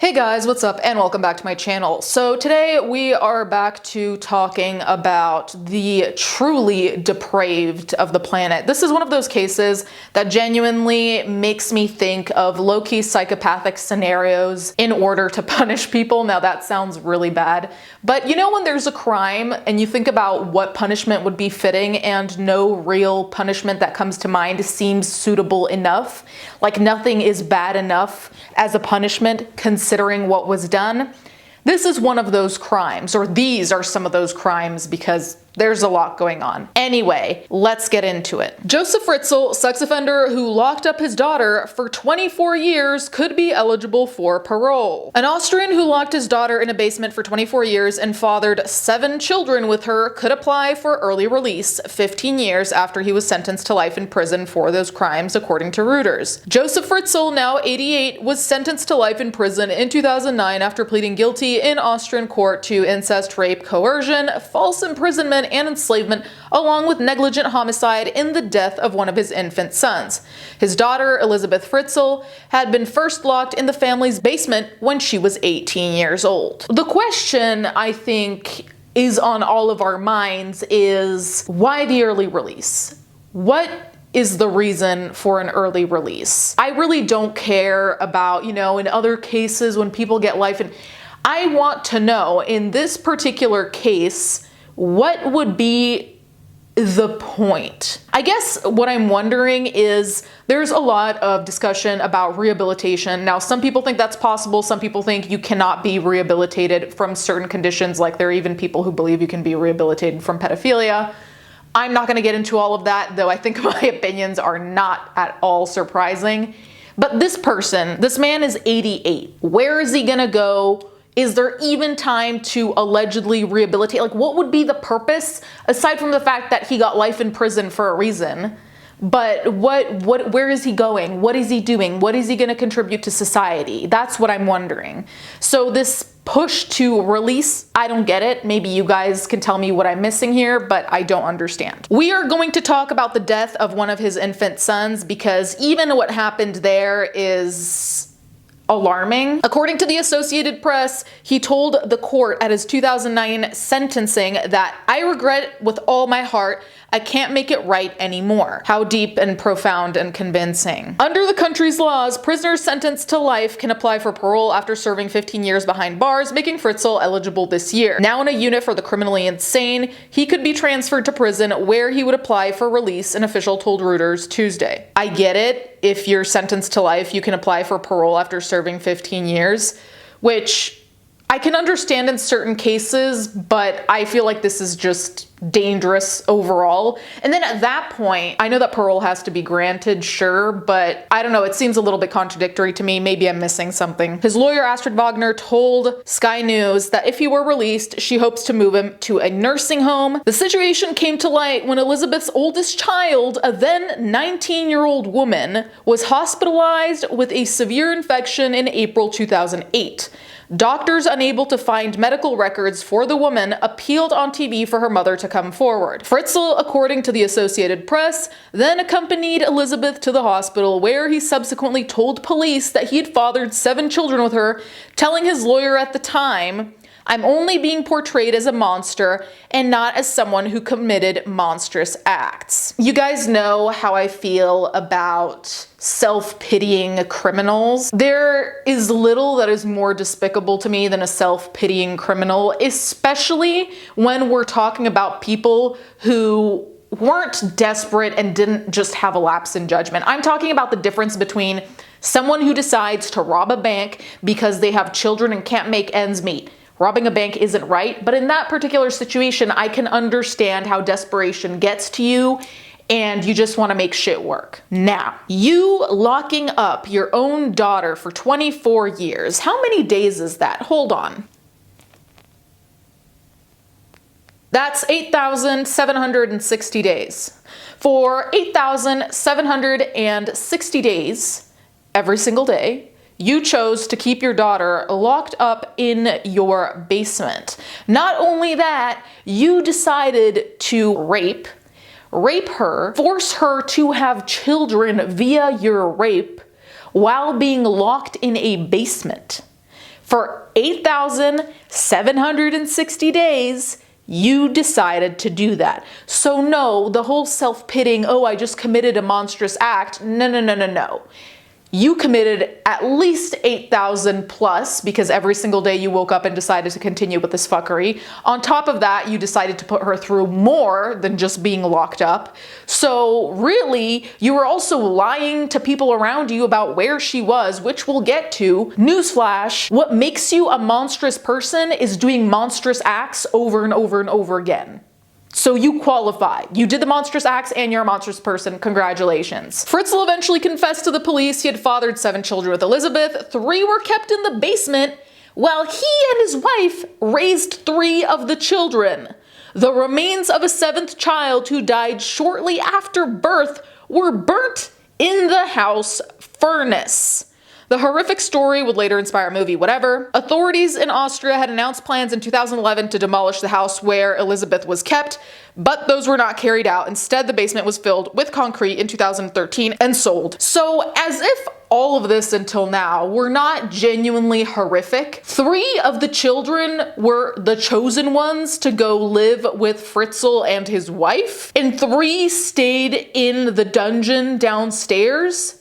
Hey guys, what's up and welcome back to my channel. So today we are back to talking about the truly depraved of the planet. This is one of those cases that genuinely makes me think of low-key psychopathic scenarios in order to punish people. Now that sounds really bad, but you know when there's a crime and you think about what punishment would be fitting and no real punishment that comes to mind seems suitable enough, like nothing is bad enough as a punishment considering what was done. This is one of those crimes, or these are some of those crimes because there's a lot going on. Anyway, let's get into it. Joseph Fritzl, sex offender who locked up his daughter for 24 years, could be eligible for parole. An Austrian who locked his daughter in a basement for 24 years and fathered 7 children with her could apply for early release 15 years after he was sentenced to life in prison for those crimes, according to Reuters. Joseph Fritzl, now 88, was sentenced to life in prison in 2009 after pleading guilty in Austrian court to incest, rape, coercion, false imprisonment, and enslavement, along with negligent homicide in the death of one of his infant sons. His daughter, Elizabeth Fritzl, had been first locked in the family's basement when she was 18 years old. The question, I think, is on all of our minds is, why the early release? What is the reason for an early release? I really don't care about, in other cases when people get life in. I want to know, in this particular case, what would be the point? I guess what I'm wondering is there's a lot of discussion about rehabilitation. Now, some people think that's possible. Some people think you cannot be rehabilitated from certain conditions. Like there are even people who believe you can be rehabilitated from pedophilia. I'm not going to get into all of that, though I think my opinions are not at all surprising. But this man is 88. Where is he going to go? Is there even time to allegedly rehabilitate? Like, what would be the purpose, aside from the fact that he got life in prison for a reason? But where is he going? What is he doing? What is he going to contribute to society? That's what I'm wondering. So this push to release, I don't get it. Maybe you guys can tell me what I'm missing here, but I don't understand. We are going to talk about the death of one of his infant sons because even what happened there is alarming. According to the Associated Press, he told the court at his 2009 sentencing that "I regret with all my heart, I can't make it right anymore." How deep and profound and convincing. Under the country's laws, prisoners sentenced to life can apply for parole after serving 15 years behind bars, making Fritzl eligible this year. Now in a unit for the criminally insane, he could be transferred to prison where he would apply for release, an official told Reuters Tuesday. I get it. If you're sentenced to life, you can apply for parole after serving 15 years, which I can understand in certain cases, but I feel like this is just dangerous overall. And then at that point, I know that parole has to be granted, sure, but I don't know, it seems a little bit contradictory to me. Maybe I'm missing something. His lawyer, Astrid Wagner, told Sky News that if he were released, she hopes to move him to a nursing home. The situation came to light when Elizabeth's oldest child, a then 19-year-old woman, was hospitalized with a severe infection in April 2008. Doctors unable to find medical records for the woman appealed on TV for her mother to come forward. Fritzl, according to the Associated Press, then accompanied Elizabeth to the hospital where he subsequently told police that he had fathered 7 children with her, telling his lawyer at the time, "I'm only being portrayed as a monster and not as someone who committed monstrous acts." You guys know how I feel about self-pitying criminals. There is little that is more despicable to me than a self-pitying criminal, especially when we're talking about people who weren't desperate and didn't just have a lapse in judgment. I'm talking about the difference between someone who decides to rob a bank because they have children and can't make ends meet. Robbing a bank isn't right, but in that particular situation, I can understand how desperation gets to you and you just want to make shit work. Now, you locking up your own daughter for 24 years, how many days is that? Hold on. That's 8,760 days. For 8,760 days, every single day, you chose to keep your daughter locked up in your basement. Not only that, you decided to rape her, force her to have children via your rape while being locked in a basement. For 8,760 days, you decided to do that. So no, the whole self-pitying, oh, I just committed a monstrous act. No, no, no, no, no. You committed at least 8,000 plus because every single day you woke up and decided to continue with this fuckery. On top of that, you decided to put her through more than just being locked up. So really, you were also lying to people around you about where she was, which we'll get to. Newsflash, what makes you a monstrous person is doing monstrous acts over and over and over again. So you qualify. You did the monstrous acts and you're a monstrous person. Congratulations. Fritzl eventually confessed to the police he had fathered 7 children with Elizabeth. 3 were kept in the basement while he and his wife raised 3 of the children. The remains of a 7th child who died shortly after birth were burnt in the house furnace. The horrific story would later inspire a movie, whatever. Authorities in Austria had announced plans in 2011 to demolish the house where Elizabeth was kept, but those were not carried out. Instead, the basement was filled with concrete in 2013 and sold. So as if all of this until now were not genuinely horrific, 3 of the children were the chosen ones to go live with Fritzl and his wife, and 3 stayed in the dungeon downstairs.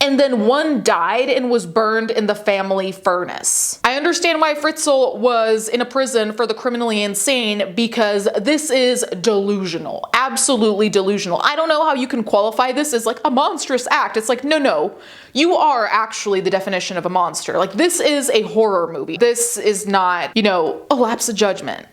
And then 1 died and was burned in the family furnace. I understand why Fritzl was in a prison for the criminally insane, because this is delusional, absolutely delusional. I don't know how you can qualify this as like a monstrous act. It's like, no, you are actually the definition of a monster. Like, this is a horror movie. This is not, you know, a lapse of judgment.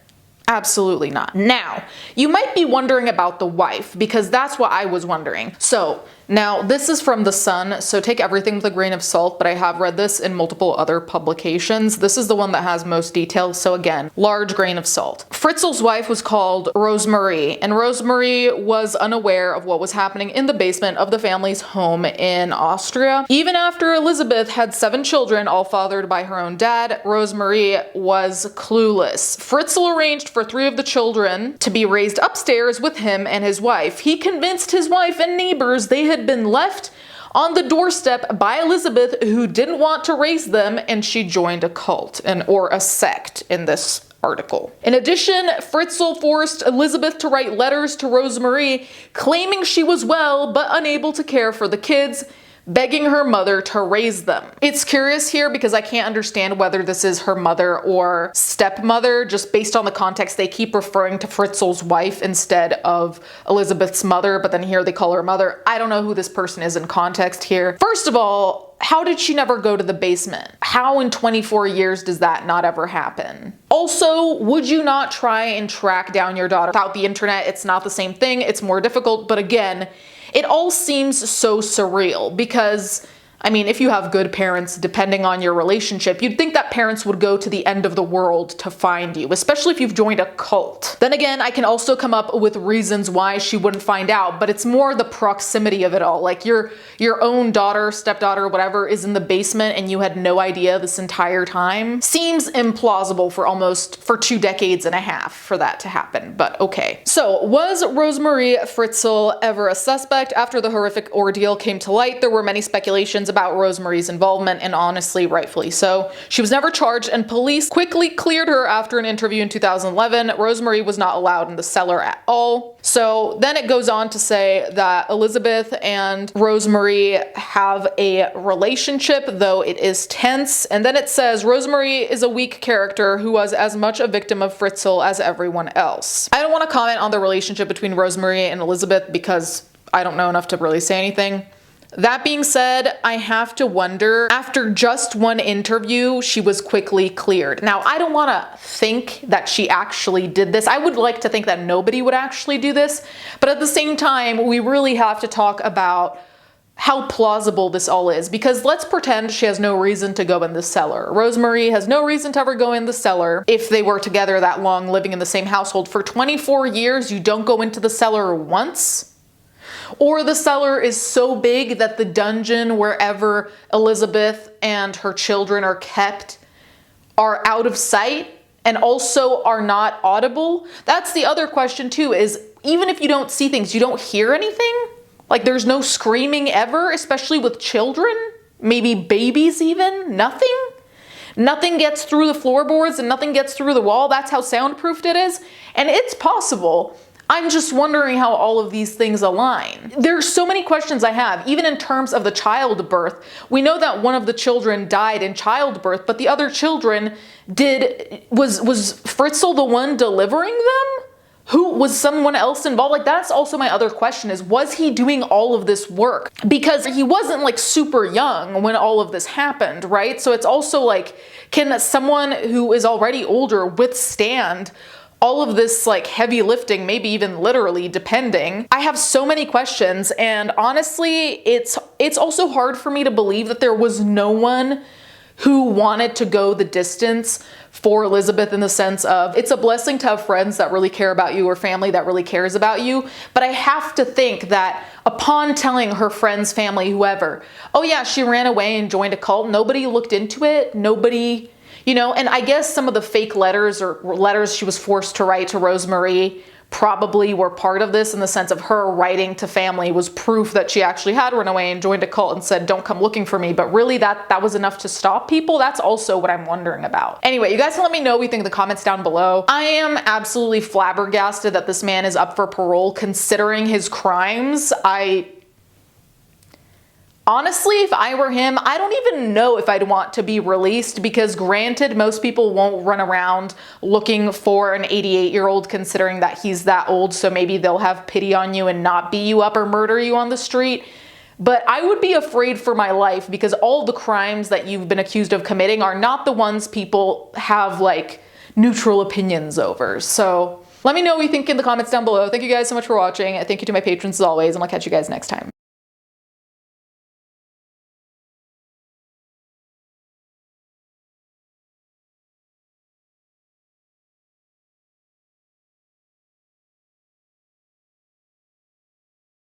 Absolutely not. Now, you might be wondering about the wife, because that's what I was wondering. So now this is from The Sun, so take everything with a grain of salt, but I have read this in multiple other publications. This is the one that has most details, so again, large grain of salt. Fritzl's wife was called Rosemarie, and Rosemarie was unaware of what was happening in the basement of the family's home in Austria. Even after Elizabeth had 7 children, all fathered by her own dad, Rosemarie was clueless. Fritzl arranged for 3 of the children to be raised upstairs with him and his wife. He convinced his wife and neighbors they had been left on the doorstep by Elizabeth, who didn't want to raise them, and she joined a cult or a sect in this article. In addition, Fritzl forced Elizabeth to write letters to Rosemarie claiming she was well but unable to care for the kids, begging her mother to raise them. It's curious here because I can't understand whether this is her mother or stepmother, just based on the context. They keep referring to Fritzl's wife instead of Elizabeth's mother, but then here they call her mother. I don't know who this person is in context here. First of all, how did she never go to the basement? How in 24 years does that not ever happen? Also, would you not try and track down your daughter without the internet? It's not the same thing, it's more difficult, but again, it all seems so surreal because, I mean, if you have good parents, depending on your relationship, you'd think that parents would go to the end of the world to find you, especially if you've joined a cult. Then again, I can also come up with reasons why she wouldn't find out, but it's more the proximity of it all. Like your own daughter, stepdaughter, whatever, is in the basement and you had no idea this entire time. Seems implausible for 2 decades and a half for that to happen, but okay. So was Rosemarie Fritzl ever a suspect? After the horrific ordeal came to light, there were many speculations about Rosemarie's involvement, and honestly, rightfully so. She was never charged, and police quickly cleared her after an interview in 2011. Rosemarie was not allowed in the cellar at all. So then it goes on to say that Elizabeth and Rosemarie have a relationship, though it is tense. And then it says Rosemarie is a weak character who was as much a victim of Fritzl as everyone else. I don't want to comment on the relationship between Rosemarie and Elizabeth because I don't know enough to really say anything. That being said, I have to wonder, after just 1 interview, she was quickly cleared. Now, I don't want to think that she actually did this. I would like to think that nobody would actually do this, but at the same time, we really have to talk about how plausible this all is, because let's pretend she has no reason to go in the cellar. Rosemarie has no reason to ever go in the cellar. If they were together that long, living in the same household for 24 years, you don't go into the cellar once? Or the cellar is so big that the dungeon wherever Elizabeth and her children are kept are out of sight and also are not audible? That's the other question too, is even if you don't see things, you don't hear anything? Like there's no screaming ever, especially with children? Maybe babies even? Nothing? Nothing gets through the floorboards and nothing gets through the wall. That's how soundproofed it is. And it's possible. I'm just wondering how all of these things align. There's so many questions I have, even in terms of the childbirth. We know that one of the children died in childbirth, but the other children was Fritzl the one delivering them? Who was someone else involved? Like, that's also my other question, is was he doing all of this work? Because he wasn't like super young when all of this happened, right? So it's also like, can someone who is already older withstand all of this like heavy lifting, maybe even literally, depending? I have so many questions, and honestly, it's also hard for me to believe that there was no one who wanted to go the distance for Elizabeth, in the sense of, it's a blessing to have friends that really care about you or family that really cares about you. But I have to think that upon telling her friends, family, whoever, oh yeah, she ran away and joined a cult, nobody looked into it, nobody, you know, and I guess some of the fake letters or letters she was forced to write to Rosemarie probably were part of this, in the sense of her writing to family was proof that she actually had run away and joined a cult and said, don't come looking for me. But really that was enough to stop people? That's also what I'm wondering about. Anyway, you guys can let me know what you think in the comments down below. I am absolutely flabbergasted that this man is up for parole considering his crimes. Honestly, if I were him, I don't even know if I'd want to be released, because granted, most people won't run around looking for an 88-year-old considering that he's that old, so maybe they'll have pity on you and not beat you up or murder you on the street. But I would be afraid for my life, because all the crimes that you've been accused of committing are not the ones people have like neutral opinions over. So let me know what you think in the comments down below. Thank you guys so much for watching. Thank you to my patrons as always, and I'll catch you guys next time.